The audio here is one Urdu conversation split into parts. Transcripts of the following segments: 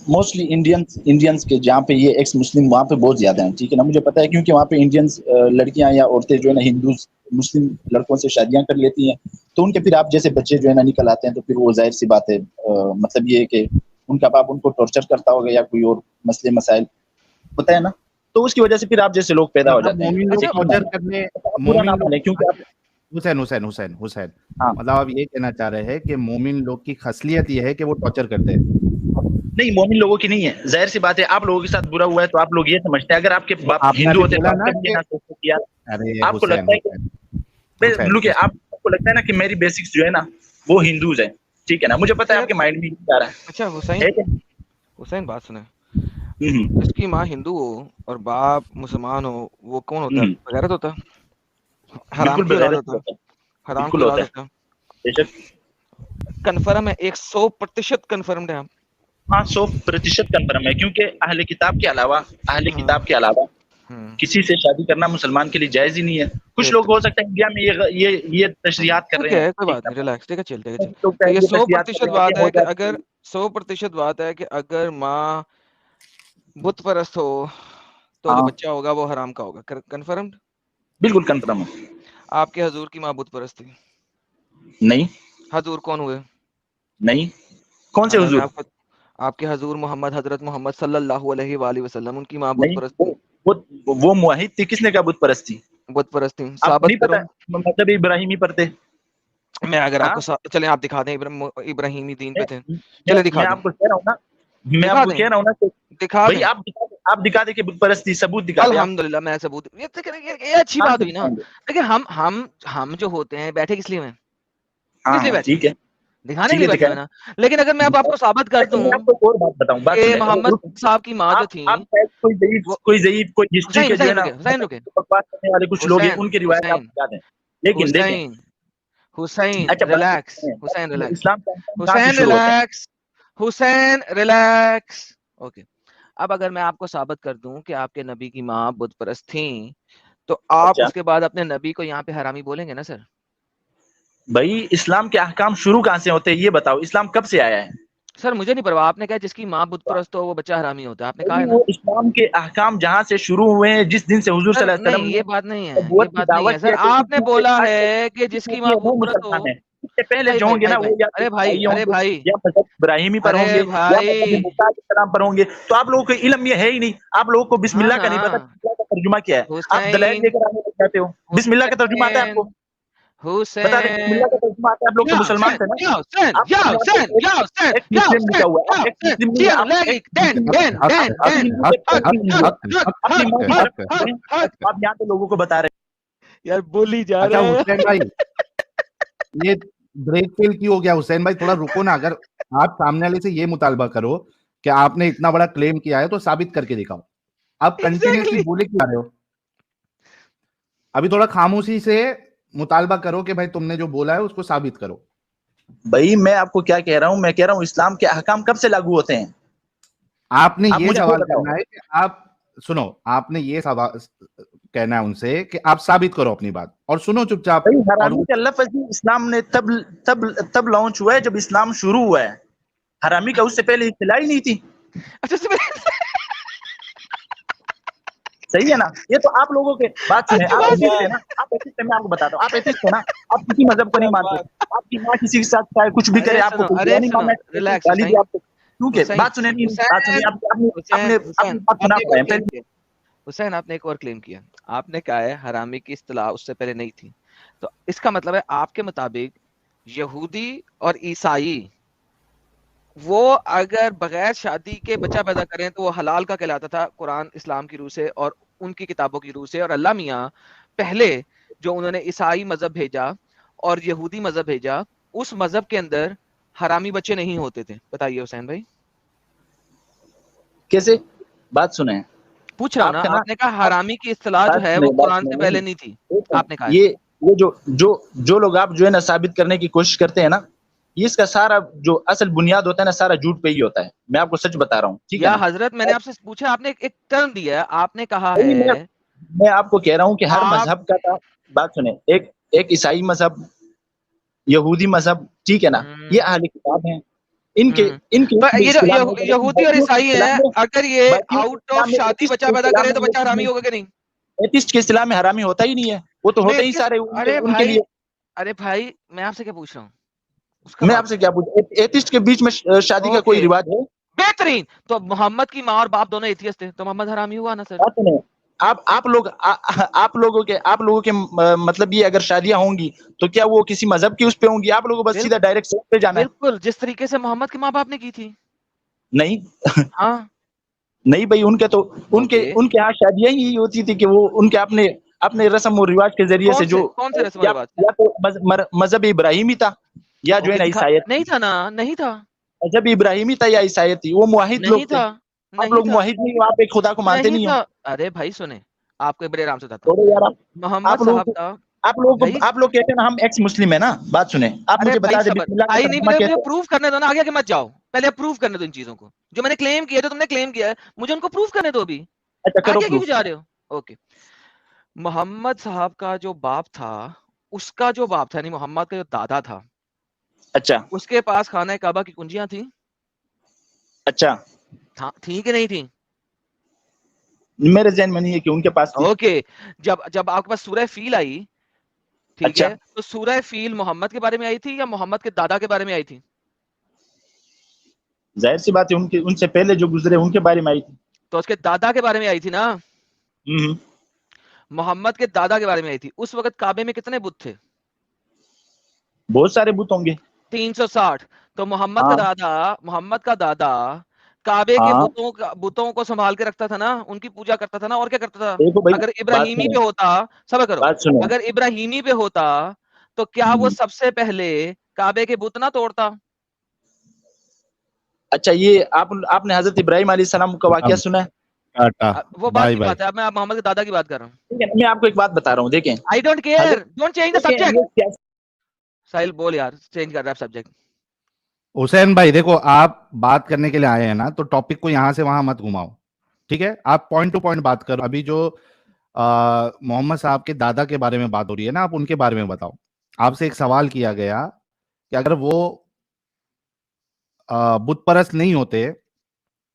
موسٹلی انڈینس کے جہاں پہ یہ ایکس مسلم وہاں پہ بہت زیادہ ہیں, ٹھیک ہے نا, مجھے پتا ہے کیونکہ وہاں پہ انڈینس لڑکیاں یا عورتیں جو ہے نا ہندوز مسلم لڑکوں سے شادیاں کر لیتی ہیں, تو ان کے پھر آپ جیسے بچے جو ہے نا نکل آتے ہیں, تو پھر وہ ظاہر سی بات ہے, مطلب یہ ہے کہ ان کا باپ ان کو ٹارچر کرتا ہوگا یا کوئی اور مسئلے مسائل ہوتا ہے نا, تو اس کی وجہ سے پھر آپ جیسے لوگ پیدا ہو مطلب جاتے ہیں. مومن لوگ ٹارچر کرنے, مومن لوگ کیونکہ آپ حسین ہاں مطلب آپ یہ کہنا چاہ رہے ہیں کہ مومن لوگ کی خصلیت یہ ہے کہ وہ ٹارچر کرتے ہیں؟ نہیں, مومن لوگوں کی نہیں ہے, ظاہر سی بات ہے, آپ لوگوں کے ساتھ برا ہوا ہے تو آپ لوگ یہ سمجھتے ہیں, اگر آپ کے باپ آپ نے ہندو ابھی ہوتے تو بولا آپ نا کبھی یہ کہ نہ سوچتے کہ یار ارے آپ کو لگتا ہے کہ لوگ آپ کو لگتا ہے نا کہ میری بیسکس جو ہے نا وہ ہندوز ہیں, ٹھیک ہے نا, مجھے پتا ہے آپ کے مائنڈ میں کیا رہا ہے. اچھا حسین بات سنیں, ہوں جس کی ماں ہندو ہو اور باپ مسلمان ہو وہ کون ہوتا ہے؟ بغیرت ہوتا ہے, حرام بالکل کی اولاد بغیرت ہوتا ہوتا ہے, ہے, حرام کی بالکل اولاد ہوتا ہوتا ہے. ہے, بے شک کنفرم ہے 100% کنفرمڈ ہے. ہاں 100% کنفرم ہے, کیونکہ اہل کتاب کے علاوہ کسی سے شادی کرنا مسلمان کے لیے جائز ہی نہیں ہے. کچھ لوگ ہو سکتا ہے انڈیا میں یہ تشریحات کر رہے ہیں, کوئی بات نہیں, ریلیکس, ٹھیک ہے, چلتے لوگ تو یہ یہ تشریحات کر 100% رہے ہیں بات کہ ہو ہے کہ جاتی اگر 100% بات ہے کہ اگر ماں بت پرست ہو تو جو ہاں بچہ ہوگا وہ حرام کا ہوگا. کنفرمڈ؟ بالکل کنفرم ہے. آپ کے حضور کی ماں بت پرست تھی؟ نہیں حضور کون ہوئے؟ نہیں, کون سے اگر میں حضور؟ آپ کے حضور حضرت محمد صلی اللہ علیہ وآلہ وسلم, ان کی ماں بت نہیں, پرست تھی؟ وہ موحد تھی, کس نے کہا بت پرست تھی؟ بت پرست تھی, آپ کو ثابت نہیں کرو. پتا مطلب ابراہیمی پر تھے؟ میں اگر آپ ہاں, کو چلیں آپ دکھا دیں ابراہیمی دین پہ تھے, میں چلے دکھا میں دیں, آپ کو کہہ رہا ہوں نا, میں آپ دکھا کو دیں, کہہ رہا ہوں نا کہ دکھا بھائی دیں. آپ دکھا دیں کہ بت پرستی, ثبوت دکھا دیں آپ. الحمدللہ میں ثبوت, یہ اچھی کہاں بات سے ہوئی نا. دکھائیں گے؟ لیکن ہم جو ہوتے ہیں بیٹھے کس لیے ہیں؟ ہاں کس لیے ہاں بیٹھے ہیں؟ ٹھیک ہے, دکھانے کے ٹھیک لیے ہے, بیٹھے دکھائیں. ہوئے نا. لیکن اگر میں اب آپ کو ثابت کر اچھا, دوں میں آپ کو ایک اور بات بتاؤں, بات کہ سنیں, محمد صاحب کی ماں جو تھیں آپ شاید کوئی ضعیف کوئی ہسٹری کے جو ہے نا رکے بکواس کرنے والے کچھ لوگ ہیں, ان کی روایت آپ بتا دیں, لیکن دیکھیں. حسین اچھا بات ریلیکس, سنیں, حسین ریلیکس, اسلام کا احکام کہاں سے حسین شروع ہوتے ہیں؟ ریلیکس, حسین ریلیکس. اوکے, اب اگر میں آپ کو ثابت کر دوں کہ آپ کے نبی کی ماں بت پرست تھیں, تو آپ اچھا اس کے بعد اپنے نبی کو یہاں پہ حرامی بولیں گے نا سر؟ بھائی اسلام کے احکام شروع کہاں سے ہوتے ہیں یہ بتاؤ, اسلام کب سے آیا ہے؟ سر مجھے نہیں پرواہ, آپ نے کہا جس کی ماں بت پرست ہو وہ بچہ حرامی ہوتا ہے, آپ نے کہا ہے نا. وہ اسلام کے احکام جہاں سے شروع ہوئے ہیں, جس دن سے حضور صلی سر اللہ علیہ نہیں, وسلم نے یہ بات نہیں ہے, یہ نبوت کی بات نہیں ہے دعوت سر. کیا کہ آپ نے بولا آج تک ہے کہ جس کی ماں وہ بت پرست ہو. مسلمان ہیں, اس سے پہلے بھائی جو بھائی ہوں گے بھائی نا بھائی وہ یا تو ارے بھائی عیسائی ہوں ارے گے بھائی یا مذہب ابراہیمی پر ہوں ارے گے یا مذہب بھائی موسیٰ علیہ السلام پر ہوں گے. تو آپ لوگوں کو علم یہ ہے ہی نہیں, آپ لوگوں کو بسم ہاں اللہ نا کا نہیں پتا بسم اللہ کا ترجمہ کیا ہے. آپ دلائل حسین لے کر آنے لگ جاتے ہو. بسم اللہ کا ترجمہ آتا ہے آپ حسین کو؟ بتا دیں بسم اللہ حسین کا ترجمہ آتا ہے؟ آپ لوگ تو یا مسلمان حسین تھے نا. یا حسین آپ یا اپنے آپ کو حسین یا حسین ایک یا مسلم لکھا حسین ہوا ہے, یا آپ ایک حسین مسلم نہیں جی ہے, ہم آپ لیں گے. ایک دین مسلم دین دین آپ دین ہندو سے کوئی نہیں ہو, اپنی ماں کی طرف آپ یہاں پہ لوگوں کو بتا رہے ہیں. یار بولی جا اچھا رہے ہیں. حسین بھائی, یہ بریک فیل کی ہو گیا. حسین بھائی تھوڑا رکو نا, اگر آپ سامنے والے سے یہ مطالبہ کرو کہ آپ نے اتنا بڑا کلیم کیا ہے تو ثابت کر کے دکھاؤ. آپ کنٹینیوسلی بولے کیا رہے ہو؟ ابھی تھوڑا خاموشی سے مطالبہ کرو کہ بھائی تم نے جو بولا ہے اس کو ثابت کرو. بھائی میں آپ کو کیا کہہ رہا ہوں, میں کہہ رہا ہوں اسلام کے احکام کب سے لاگو ہوتے ہیں؟ آپ نے یہ مجھے سوال بتاؤ. کرنا ہے کہ آپ سنو, آپ نے یہ سوال کہنا ہے ان سے کہ آپ ثابت کرو اپنی بات, اور سنو چپ چاپ. بھائی اور حرامی کا لفظ اسلام نے تب لانچ ہوا ہے جب اسلام شروع ہوا ہے. حرامی کا اس سے پہلے اطلاع ہی نہیں تھی. صحیح ہے نا, یہ تو آپ لوگوں کے بات سنیں. آپ ایتھسٹ ہیں نا, آپ ایتھسٹ ہیں, میں آپ کو بتاتا ہوں, آپ ایتھسٹ ہیں نا, آپ کسی مذہب کو نہیں مانتے. آپ کی ماں کسی کے ساتھ چاہے کچھ بھی کرے, آپ کو کوئی برا نہیں ماننا ہے, گالی دی آپ کو, کیونکہ بات سنیں نہیں, بات سنیں. اپنے بات سنا پڑے پہلے. حسین آپ نے ایک اور کلیم کیا, آپ نے کہا ہے حرامی کی اصطلاح اس سے پہلے نہیں تھی, تو اس کا مطلب ہے آپ کے مطابق یہودی اور عیسائی وہ اگر بغیر شادی کے بچہ پیدا کریں تو وہ حلال کا کہلاتا تھا قرآن اسلام کی روح سے اور ان کی کتابوں کی روح سے, اور اللہ میاں پہلے جو انہوں نے عیسائی مذہب بھیجا اور یہودی مذہب بھیجا, اس مذہب کے اندر حرامی بچے نہیں ہوتے تھے. بتائیے حسین بھائی کیسے؟ بات سنیں, پوچھ رہا ہوں نا, کا آپ نے کہا حرامی کی اصطلاح جو ہے وہ قرآن سے پہلے نہیں تھی, آپ نے کہا یہ جو لوگ آپ جو ہے نا ثابت کرنے کی کوشش کرتے ہیں نا, یہ اس کا سارا جو اصل بنیاد ہوتا ہے نا سارا جھوٹ پہ ہی ہوتا ہے. میں آپ کو سچ بتا رہا ہوں, ٹھیک ہے یا نا. حضرت میں نے آپ سے پوچھا, آپ نے ایک ٹرم دیا ہے, آپ نے کہا نہیں, ہے میں آپ کو کہہ رہا ہوں کہ ہر آپ مذہب کا تھا. بات سنیں, ایک عیسائی مذہب, یہودی مذہب, ٹھیک ہے نا, یہ اہل کتاب ہیں. ان کے یہ جو یہودی اور عیسائی ہیں اگر یہ آؤٹ آف شادی بچہ پیدا کرے تو بچہ حرامی ہوگا کہ نہیں؟ ایتھسٹ کے اسلام میں حرامی ہوتا ہی نہیں ہے، وہ تو ہوتے ہی سارے ان کے لیے. ارے بھائی میں آپ سے کیا پوچھ رہا ہوں؟ میں آپ سے کیا پوچھ، ایتھسٹ کے بیچ میں شادی کا کوئی رواج ہے؟ بہترین. تو محمد کی ماں اور باپ دونوں ایتھیسٹ تھے تو محمد حرامی ہوا نا سر؟ آپ لوگوں کے مطلب یہ اگر شادیاں ہوں گی تو کیا وہ کسی مذہب کی اس پہ ہوں گی؟ آپ لوگوں بس سیدھا ڈائریکٹ سیٹ پہ جانا ہے. بالکل جس طریقے سے محمد کے ماں باپ نے کی تھی. نہیں ہاں نہیں بھائی، ان کے یہاں شادیاں ہی ہوتی تھی کہ وہ ان کے اپنے رسم و رواج کے ذریعے سے جو کون سے رسم و رواج یا تو مذہب ابراہیمی تھا یا جو ہے نا عیسائیت. نہیں تھا نا، نہیں تھا مذہب ابراہیمی تھا یا عیسائیت تھی. وہ موحد لوگ تھے. آپ لوگ موحد نہیں ہو، آپ ایک خدا کو مانتے نہیں ہو. ارے بھائی سنیں، آپ کو بڑے آرام سے بتاتا چھوڑو یار، ہوں. محمد صاحب کا آپ لوگ کہتے ہیں نا ہم ایکس مسلم ہیں نا. بات سنیں، آپ مجھے بتا دیں بسم اللہ کا ترجمہ کیسے. مجھے پروف کرنے دو نا، آگے مت جاؤ، پہلے پروف کرنے دو ان چیزوں کو جو میں نے کلیم کیا. تو تم نے کلیم کیا ہے، مجھے ان کو پروف کرنے دو ابھی. اچھا کرو آگے کیوں پروف. جا رہے ہو؟ اوکے. محمد صاحب کا جو باپ تھا، اس کا جو باپ تھا یعنی محمد کا جو دادا تھا، اچھا اس کے پاس خانہ کعبہ کی کنجیاں تھیں. اچھا تھی کہ نہیں تھی؟ میرے ذہن میں نہیں ہے کہ ان کے پاس تھی. اوکے. جب آپ کے پاس سورہ فیل آئی، ٹھیک ہے، تو سورہ فیل محمد کے بارے میں آئی تھی یا محمد کے دادا کے بارے میں آئی تھی؟ ظاہر سی بات ہے ان سے پہلے جو گزرے ان کے بارے میں آئی تھی. تو اس کے دادا کے بارے میں آئی تھی نا. ہوں. محمد کے دادا کے بارے میں آئی تھی. اس وقت کعبے میں کتنے بت تھے؟ بہت سارے بت ہوں گے. 360. تو محمد کا دادا کعبے کے بتوں کو سنبھال کے رکھتا تھا نا، ان کی پوجا کرتا تھا نا. اور کیا کرتا تھا؟ اگر ابراہیمی پہ ہوتا، صبر کرو، اگر ابراہیمی پہ ہوتا تو کیا وہ سب سے پہلے کعبے کے بت نہ توڑتا؟ اچھا، یہ آپ نے حضرت ابراہیم علیہ السلام کا واقعہ سنا ہے؟ وہ بات کی بات ہے. اب میں محمد کے دادا کی بات کر رہا ہوں. میں آپ کو ایک بات بتا رہا ہوں، دیکھیں. I don't care. Don't change the subject. ساحل بول یار، چینج کر رہا ہے سبجیکٹ. حسین بھائی دیکھو، آپ بات کرنے کے لیے آئے ہیں نا، تو ٹاپک کو یہاں سے وہاں مت گھماؤ، ٹھیک ہے؟ آپ پوائنٹ ٹو پوائنٹ بات کرو. ابھی جو محمد صاحب کے دادا کے بارے میں بات ہو رہی ہے نا، آپ ان کے بارے میں بتاؤ. آپ سے ایک سوال کیا گیا کہ اگر وہ بت پرست نہیں ہوتے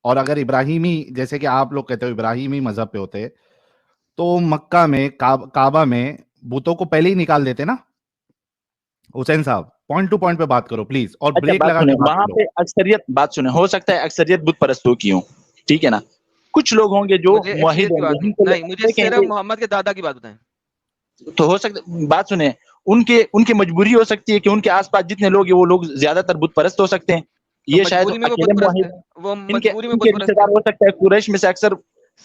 اور اگر ابراہیمی، جیسے کہ آپ لوگ کہتے ہو ابراہیمی مذہب پہ ہوتے، تو مکہ میں کعبہ میں بتوں کو پہلے ہی نکال دیتے نا. حسین صاحب پوائنٹ ٹو پوائنٹ پہ بات کرو پلیز، اور بریک لگا کے وہاں پہ اکثریت، بات سنیں، ہو سکتا ہے اکثریت بت پرستوں کی ہوں، ٹھیک ہے نا. کچھ لوگ ہوں گے جو موحد ہیں. نہیں، مجھے صرف محمد کے دادا کی بات بتائیں. تو ہو سکتا، بات سنیں، ان کی مجبوری ہو سکتی ہے کہ ان کے آس پاس جتنے لوگ ہیں وہ لوگ زیادہ تر بت پرست ہو سکتے ہیں. یہ شاید اکیلے موحد، ان کے رشتے دار ہو سکتا ہے قریش میں سے اکثر.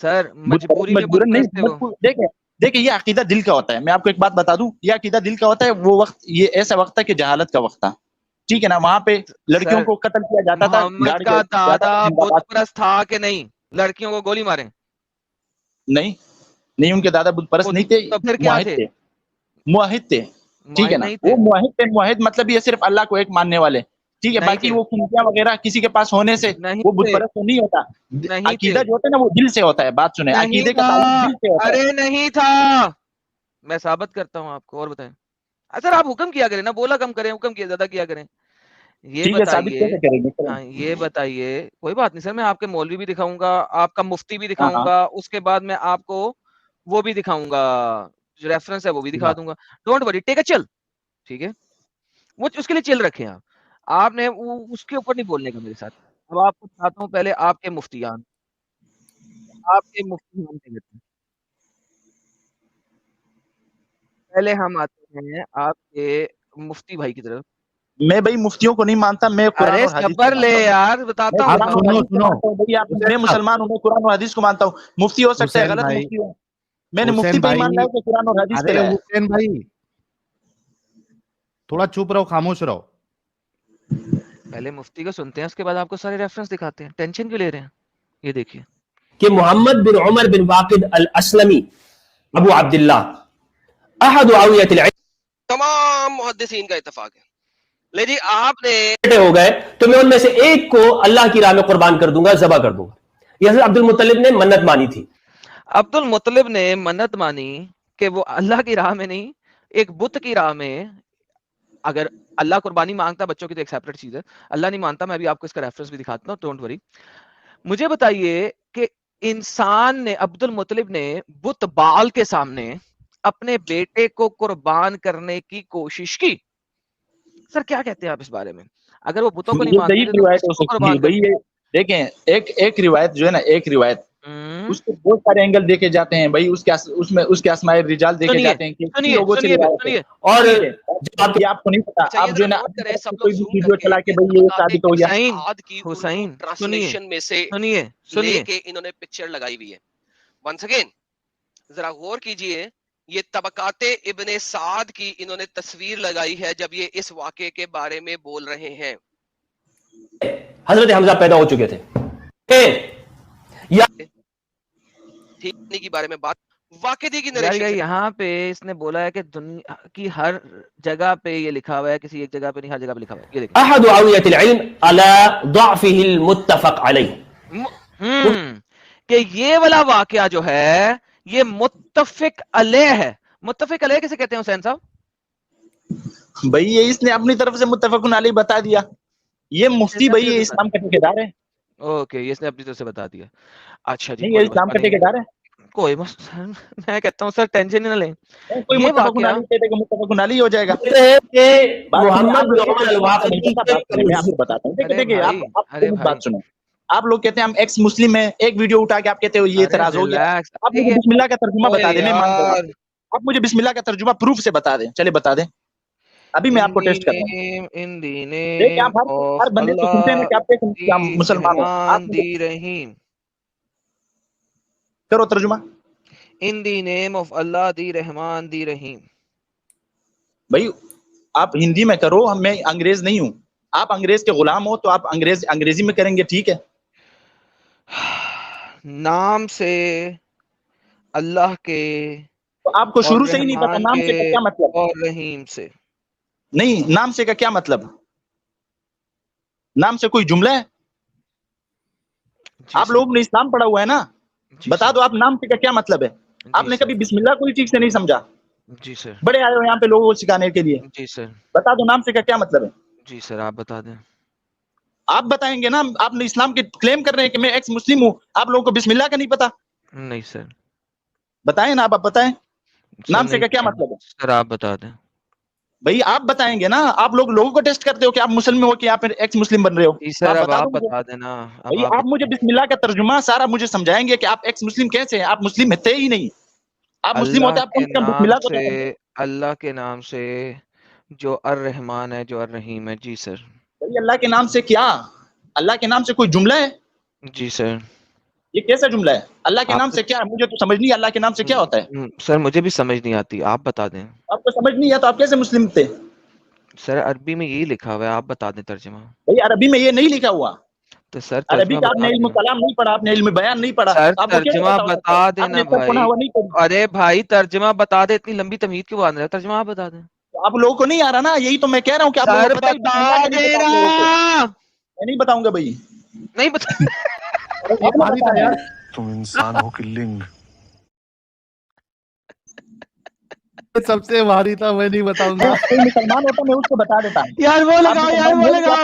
سر مجبوری میں بت پرست نہیں، دیکھیں یہ عقیدہ دل کا ہوتا ہے. میں آپ کو ایک بات بتا دوں، یہ عقیدہ دل کا ہوتا ہے. وہ وقت، یہ ایسا وقت تھا کہ جہالت کا وقت تھا، ٹھیک ہے نا. وہاں پہ لڑکیوں کو قتل کیا جاتا تھا. محمد کا دادا بت پرست تھا کہ نہیں؟ لڑکیوں کو گولی مارے؟ نہیں، ان کے دادا بت پرست نہیں تھے، موحد تھے، ٹھیک ہے نا. وہ موحد مطلب یہ صرف اللہ کو ایک ماننے والے، ٹھیک ہے. باقی وہ کنجیاں وغیرہ کسی کے پاس ہونے سے وہ بت پرست نہیں ہوتا. عقیدہ جو ہوتا ہے نا وہ دل سے ہوتا ہے. بات سنیں، عقیدے کا تعلق دل سے ہوتا ہے. ارے نہیں تھا، میں ثابت کرتا ہوں آپ کو. اور بتائیں سر، آپ حکم کیا کریں نا، بولا کم کریں، حکم کیا زیادہ کیا کریں. یہ بتائیے کوئی بات نہیں سر، میں آپ کے مولوی بھی دکھاؤں گا، آپ کا مفتی بھی دکھاؤں گا، اس کے بعد میں آپ کو وہ بھی دکھاؤں گا، جو ریفرنس ہے وہ بھی دکھا دوں گا. ڈونٹ وری، ٹیک اے چل، ٹھیک ہے. وہ اس کے لیے چل رکھے ہیں آپ نے، اس کے اوپر نہیں بولنے کا میرے ساتھ. اب آپ کو بتاتا ہوں پہلے آپ کے مفتیان کہتے ہیں. پہلے ہم آتے ہیں آپ کے مفتی بھائی کی طرف. میں بھائی مفتیوں کو نہیں مانتا، میں قرآن اور حدیث صبر لے یار، بتاتا ہوں. میں مسلمان ہوں، میں قرآن اور حدیث کو مانتا ہوں. مفتی ہو سکتا ہے غلط مفتی ہو، میں نے مفتی پہ ایمان لایا کہ قرآن اور حدیث پہ لایا. حسین بھائی تھوڑا چپ رہو، خاموش رہو. پہلے مفتی کو سنتے ہیں، اس کے بعد آپ کو سارے ریفرنس دکھاتے ہیں. ٹینشن کیوں لے رہے ہیں؟ یہ دیکھیے کہ محمد بن عمر بن واقد الاسلمی ابو عبداللہ احد آویت العلم، تمام محدثین کا اتفاق ہے. لے جی آپ نے ہو گئے تو میں ان میں سے ایک کو اللہ کی راہ میں قربان کر دوں گا، ذبح کر دوں گا. یہ حضرت عبد المطلب نے منت مانی تھی. عبد المطلب نے منت مانی کہ وہ اللہ کی راہ میں نہیں، ایک بت کی راہ میں اگر اللہ قربانی مانگتا بچوں کی تو ایک سیپریٹ چیز ہے, اللہ نہیں مانتا, میں ابھی آپ کو اس کا ریفرنس بھی دکھاتا ہوں, ڈونٹ وری. مجھے بتائیے کہ انسان نے, عبد المطلب نے بت بال کے سامنے اپنے بیٹے کو قربان کرنے کی کوشش کی. سر کیا کہتے ہیں آپ اس بارے میں؟ اگر وہ بتوں کو نہیں یہ مانتے صحیح تھے تو روایت کس ہو کو سکتی ہے قربان بھائی. کرتے؟ یہ دیکھیں, ایک روایت جو ہے نا, ایک روایت اس کے بہت سارے اینگل دیکھے جاتے ہیں بھائی, اس کے اسماء رجال دیکھے جاتے ہیں کہ کن لوگوں سے روایت ہے. اور یہ آپ کو نہیں پتا, اچھا یہ آپ جو ذرا ہے نا نوٹ کریں سب لوگ کوئی بھی زوم کر ویڈیو کے, چلا کے یہ بھائی یہ بتاتے ہیں ثابت ہو کہ گیا. سعد کی اردو حسین ٹرانسلیشن میں سے سنیے لے کے انہوں نے پکچر لگائی ہوئی ہے. ونس اگین ذرا غور کیجئے, یہ طبقات ابن سعد کی انہوں نے تصویر لگائی ہے جب یہ اس واقعے کے بارے میں بول رہے ہیں. حضرت حمزہ پیدا ہو چکے تھے. ٹھیک کے بارے میں بات واقعے کی یار نریشن یہاں پہ اس نے بولا ہے کہ دنیا کی ہر جگہ پہ یہ لکھا ہوا ہے, کسی ایک جگہ پہ نہیں, ہر جگہ پہ لکھا ہوا ہے. یہ دیکھیں احد اوعیۃ العلم على ضعفه المتفق علیہ. کہ یہ والا واقعہ جو ہے یہ متفق علیہ ہے. متفق علیہ کسے کہتے ہیں حسین صاحب؟ بھائی یہ اس نے اپنی طرف سے متفق علیہ بتا دیا. یہ مفتی بھائی یہ اسلام کا ٹھیکیدار ہے. اوکے, یہ اس نے اپنی طرف سے بتا دیا. اچھا جی, نہیں, یہ اسلام کا ٹھیکیدار ہے. کوئی میں کہتا ہوں سر ٹینشن نہ لیں. کوئی یہ متفق واقعہ علیہ کہتے کہ متفق علیہ ہو جائے گا. محمد بن عمر الواقدی میں آپ کو بتاتا ہوں. دیکھیں ارے آپ بھائی بات سنیں. آپ لوگ کہتے ہیں ہم ایکس مسلم ہیں, ایک ویڈیو اٹھا کے آپ کہتے ہو یہ اعتراض ہو گیا. آپ مجھے بسم اللہ کا ترجمہ بتا دیں, میں مان لوں. آپ مجھے بسم اللہ کا ترجمہ پروف سے بتا دیں, چلے بتا دیں, ابھی میں آپ کو ٹیسٹ کرتا ہوں. دیکھیں آپ ہر بندے کو سنتے ہیں نا کہ آپ ایک مسلمان ہو. آپ کرو ترجمہ. In the name of Allah, the Rahman, the Rahim. بھائی آپ ہندی میں کرو, میں انگریز نہیں ہوں. آپ انگریز کے غلام ہو تو آپ انگریزی میں کریں گے, ٹھیک ہے. نام سے اللہ کے, تو آپ کو شروع سے ہی نہیں پتا نام سے کا کیا مطلب, اور رحیم سے. نہیں نام سے کا کیا مطلب, نام سے کوئی جملہ ہے. آپ لوگوں نے اسلام پڑھا ہوا ہے نا, بتا دو آپ نام سے کا کیا مطلب ہے. آپ نے کبھی بسم اللہ کوئی ٹھیک سے نہیں سمجھا. جی سر. بڑے آئے ہو یہاں پہ لوگوں کو سکھانے کے لیے. جی سر. بتا دو نام سے کا کیا مطلب ہے. جی سر آپ بتا دیں. آپ بتائیں گے نا, آپ نے اسلام کے کلیم کر رہے ہیں کہ میں ایکس مسلم ہوں, آپ لوگوں کو بسم اللہ کا نہیں پتا. نہیں سر. بتائیں نا, آپ بتائیں نام سے کا کیا مطلب ہے. سر آپ بتا دیں. بھائی آپ بتائیں گے نا, آپ لوگوں کو ٹیسٹ کرتے ہو کہ آپ مسلم ہو کہ آپ ایکس مسلم بن رہے ہو. جی سر اب آپ بتا بتا دینا. بھائی آپ مجھے بسم اللہ کا ترجمہ سارا مجھے سمجھائیں گے کہ آپ ایکس مسلم کیسے ہیں. آپ مسلم تھے ہی نہیں. آپ مسلم ہوتے آپ کم سے کم بسم اللہ کو تو سمجھیں. اللہ کے نام سے جو الرحمان ہے, جو الرحیم ہے. جی سر. بھائی اللہ کے نام سے کیا, اللہ کے نام سے کوئی جملہ ہے. جی سر. یہ کیسا جملہ ہے. اللہ کے نام سے کیا ہے, مجھے تو سمجھ نہیں اللہ کے نام سے کیا ہوتا ہے. سر مجھے بھی سمجھ نہیں آتی, آپ بتا دیں. آپ کو سمجھ نہیں ہے تو آپ کیسے مسلم تھے. سر عربی میں یہی لکھا ہوا ہے, آپ بتا دیں ترجمہ. بھائی عربی میں یہ نہیں لکھا ہوا. تو سر عربی کا آپ نے علم کلام نہیں پڑھا, آپ نے علم بیان نہیں پڑھا. سر آپ کو کیا ترجمہ بتا دینا بھائی. ارے بھائی ترجمہ بتا دے, اتنی لمبی تمہید کیوں آنے رہا, ترجمہ آپ بتا دیں. آپ لوگوں کو نہیں آ رہا نا, یہی تو میں کہہ رہا ہوں کہ آپ لوگوں کو پتہ ہے. میں نہیں بتاؤں گا بھائی, نہیں بتا. تم انسان ہو کہ لنگ. سب سے بھاری تھا, میں نہیں بتاؤں گا. کوئی مسلمان ہوتا میں اس کو بتا دیتا. یار وہ لگاؤ, یار وہ لگاؤ,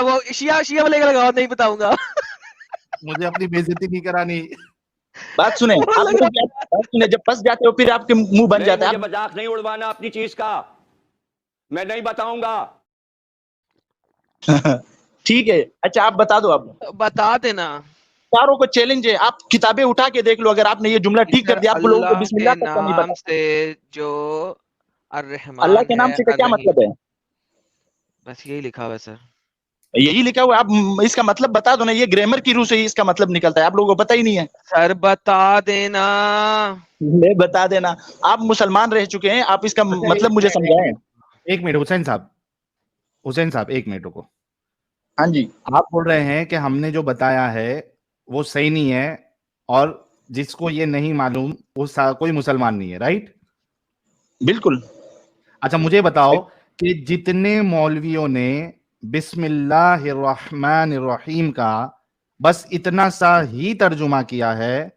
وہ شیعہ والے کا لگاؤ. نہیں بتاؤں گا. مجھے اپنی بےعزتی نہیں کرانی. بات سنیں, جب پھنس جاتے ہو پھر آپ کے منہ بن جاتا ہے. مذاق نہیں اڑوانا اپنی چیز کا, میں نہیں بتاؤں گا. ٹھیک ہے, اچھا آپ بتا دو. آپ بتا دینا. چاروں کو چیلنج ہے, آپ کتابیں اٹھا کے دیکھ لو, اگر آپ نے یہ جملہ ٹھیک کر دیا, آپ لوگوں کو بسم اللہ کا نہیں نام پتا. سے جو الرحمان اللہ کے نام سے کیا مطلب ہے. بس یہی لکھا ہوا ہے سر. یہی لکھا ہوا ہے, آپ اس کا مطلب بتا دو نا. یہ گرامر کی روح سے ہی اس کا مطلب نکلتا ہے, آپ لوگوں کو پتہ ہی نہیں ہے. سر بتا دینا. میں بتا دینا, آپ مسلمان رہ چکے ہیں, آپ اس کا مطلب مجھے سمجھائیں. ایک منٹ حسین صاحب ایک منٹ کو. ہاں جی, آپ بول رہے ہیں کہ ہم نے جو بتایا ہے وہ صحیح نہیں ہے, اور جس کو یہ نہیں معلوم وہ کوئی مسلمان نہیں ہے, رائٹ؟ بالکل. اچھا مجھے بتاؤ کہ جتنے مولویوں نے بسم اللہ الرحمن الرحیم کا بس اتنا سا ہی ترجمہ کیا ہے,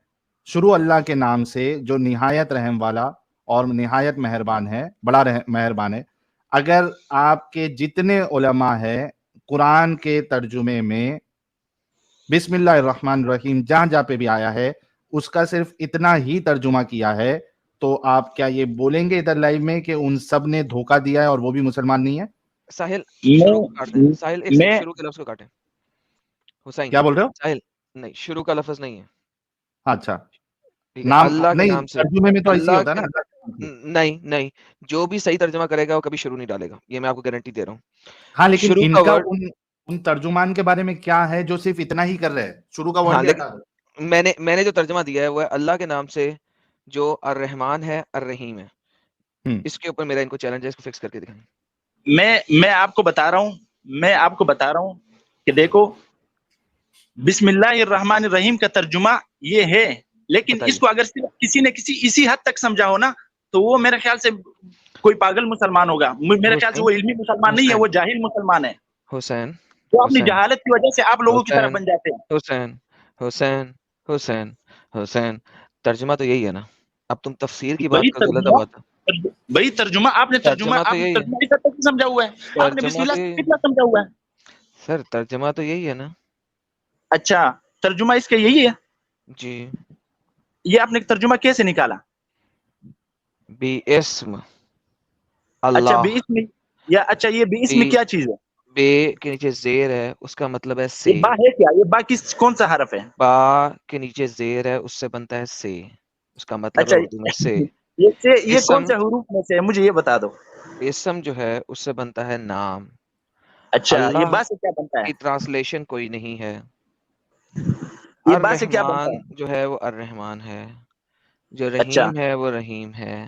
شروع اللہ کے نام سے جو نہایت رحم والا اور نہایت مہربان ہے, بڑا مہربان ہے. اگر آپ کے جتنے علماء ہیں قرآن کے ترجمے میں بسم اللہ الرحمن الرحیم جہاں جہاں پہ بھی آیا ہے اس کا صرف اتنا ہی ترجمہ کیا ہے, تو آپ کیا یہ بولیں گے ادھر لائیو میں کہ ان سب نے دھوکہ دیا ہے اور وہ بھی مسلمان نہیں ہے؟ ساحل شروع کو کاٹ دیں, ساحل ایک میں شروع کے لفظ کو کاٹیں. حسین کیا بول رہے ہو؟ ساحل نہیں, شروع کا لفظ نہیں ہے. اچھا, ٹھیک ہے, نام اللہ کے نہیں, نام سے. ترجمے میں تو ایسے ہی اللہ ہوتا ہے کے نا. نہیں نہیں, جو بھی صحیح ترجمہ کرے گا وہ کبھی شروع نہیں ڈالے گا, یہ میں آپ کو گارنٹی دے رہا ہوں. ہاں لیکن شروع ان کا کا ورڈ, ان ترجمان کے بارے میں کیا ہے جو صرف اتنا ہی کر رہے ہیں, شروع کا ورڈ ہاں بھی ہٹا دو. لیکن میں نے جو ترجمہ دیا ہے وہ ہے اللہ کے نام سے جو الرحمن ہے الرحیم ہے. اس کے اوپر میرا ان کو چیلنج ہے, اس کو فکس کر کے دکھائیں. میں آپ کو بتا رہا ہوں کہ دیکھو بسم اللہ الرحمن الرحیم کا ترجمہ یہ ہے, لیکن بتائیے. اس کو اگر صرف کسی نے اسی حد تک سمجھا ہو نا تو وہ میرے خیال سے کوئی پاگل مسلمان ہوگا. میرے خیال سے وہ علمی مسلمان نہیں ہے, وہ جاہل مسلمان ہے حسین جو اپنی جہالت کی وجہ سے آپ لوگوں کی طرح بن جاتے ہیں. حسین حسین حسین حسین ترجمہ تو یہی ہے نا. اب تم تفسیر کی بات کر دو وہی ترجمہ آپ نے ترجمہ تو یہی ہے. ترجمہ اس حد تک سمجھا ہوا ہے, آپ نے بسم ترجمہ اللہ تو سے یہی کتنا سمجھا ہوا ہے؟ سر ترجمہ تو یہی ہے نا. اچھا, ترجمہ اس کا یہی ہے. جی, یہ آپ نے ترجمہ کیسے نکالا؟ بی اسم اچھا اللہ. بی اسم, یا اچھا یہ بی اسم کیا چیز ہے؟ بے کے نیچے زیر ہے, اس کا مطلب ہے سے. یہ با ہے کیا؟ یہ با کون سا حرف ہے؟ با کے نیچے زیر ہے, اس سے بنتا ہے سے, اس کا مطلب ہے اچھا اردو میں سے. یہ کون اسم سے حروف میں سے ہے مجھے یہ بتا دو. اسم جو ہے اس سے بنتا ہے نام. اچھا یہ اللہ با سے کیا بنتا ہے؟ کی ٹرانسلیشن کوئی نہیں ہے. یہ با سے کیا بنتا الرحمن ہے؟ جو ہے وہ الرحمن ہے, جو اچھا رحیم ہے وہ رحیم ہے.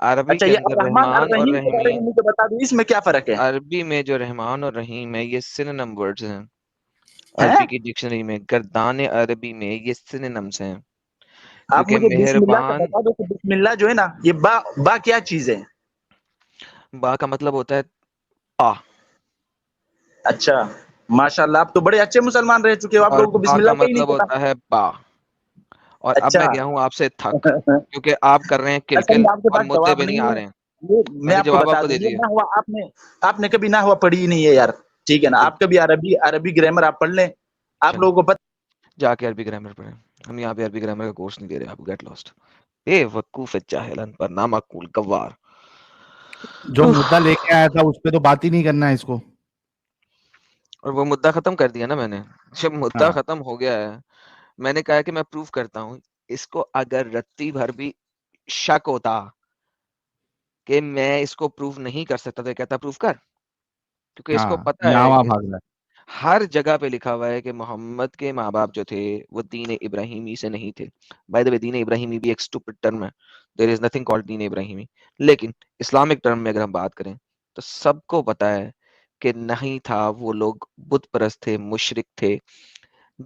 عربی اچھا, کے یہ اندر الرحمن رحمان اور الرحیم کے بارے رحیم, میں مجھے بتا دو, اس میں کیا فرق ہے؟ عربی میں جو رحمان اور رحیم ہے یہ سنونم ورڈز ہیں. ہیں؟ عربی کی ڈکشنری میں گردان عربی میں یہ سنونمز ہیں. آپ کیونکہ مجھے بسم اللہ کا مہربان, بتا دو کہ بسم اللہ جو ہے نا یہ با کیا چیز ہے؟ با کا مطلب ہوتا ہے آ, اچھا ماشاء اللہ, آپ تو بڑے اچھے مسلمان رہ چکے ہو, آپ اور لوگوں کو با بسم کا اللہ کا ہی نہیں مطلب پتا. ہوتا ہے با. اور اب اچھا میں گیا ہوں آپ سے تھک, کیونکہ آپ کر رہے ہیں اصل کلکل میں آپ کے اور پاس مدعے جواب پہ نہیں نہیں آ ہے. رہے ہیں. میں نے آپ کو جواب بتا کو دوں, دے یہ دیا. نہ ہوا آپ نے کبھی نہ ہوا پڑھی ہی نہیں ہے یار, ٹھیک ہے نا. آپ کبھی عربی گرامر آپ پڑھ لیں, آپ لوگوں کو پتہ جا کے عربی گرامر پڑھیں. ہم یہاں پہ عربی گرامر کا کورس نہیں دے رہے, آپ گیٹ لاسٹ. اے وقوف جاہلن پر نامعقول گوار. جو مدعا لے کے آیا تھا اس پہ تو بات ہی نہیں کرنا ہے اس کو. اور وہ مدعا ختم کر دیا نا میں نے. جب مدعا ہاں ختم ہو گیا ہے, میں نے کہا کہ میں پروف کرتا ہوں. اس کو اگر رتی بھر بھی شک ہوتا کہ میں اس کو پروف نہیں کر سکتا تو کہتا پروف کر, کیونکہ اس کو ہاں, پتا یہاں ہے وہاں کہ بھاگ رہا ہے. ہر جگہ پہ لکھا ہوا ہے کہ محمد کے ماں باپ جو تھے وہ دین ابراہیمی سے نہیں تھے. بائی دا وے دین ابراہیمی بھی ایک اسٹوپڈ ٹرم ہے, دیر از نتھنگ کالڈ دین ابراہیمی. لیکن اسلامک ٹرم میں اگر ہم بات کریں تو سب کو پتا ہے کہ نہیں تھا, وہ لوگ بت پرست تھے, مشرک تھے,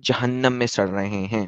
جہنم میں سڑ رہے ہیں.